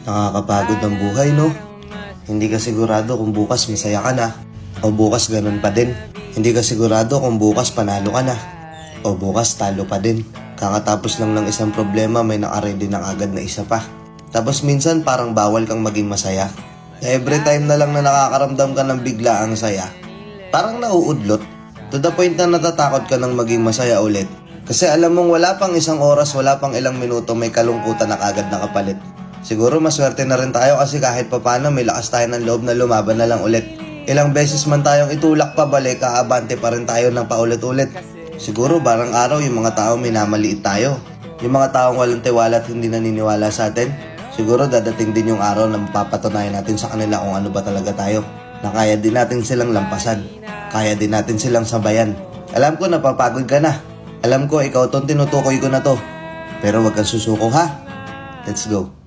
Nakakapagod ang buhay, no? Hindi ka sigurado kung bukas masaya ka na, o bukas ganun pa din. Hindi ka sigurado kung bukas panalo ka na, o bukas talo pa din. Kakatapos lang ng isang problema, may nakaready na agad na isa pa. Tapos minsan parang bawal kang maging masaya. Every time na lang na nakakaramdam ka ng biglaang saya, parang nauudlot. To the point na natatakot ka ng maging masaya ulit. Kasi alam mong wala pang isang oras, wala pang ilang minuto, may kalungkutan na agad nakapalit. Siguro maswerte na rin tayo kasi kahit papano may lakas tayo ng loob na lumaban na lang ulit. Ilang beses man tayong itulak pabalik, kaabante pa rin tayo ng paulit-ulit. Siguro barang araw yung mga taong minamaliit tayo. Yung mga taong walang tiwala at hindi naniniwala sa atin. Siguro dadating din yung araw na mapapatunayan natin sa kanila kung ano ba talaga tayo. Na kaya din natin silang lampasan. Kaya din natin silang sabayan. Alam ko napapagod ka na. Alam ko ikaw tong tinutukoy ko na to. Pero wag kang susuko ha. Let's go.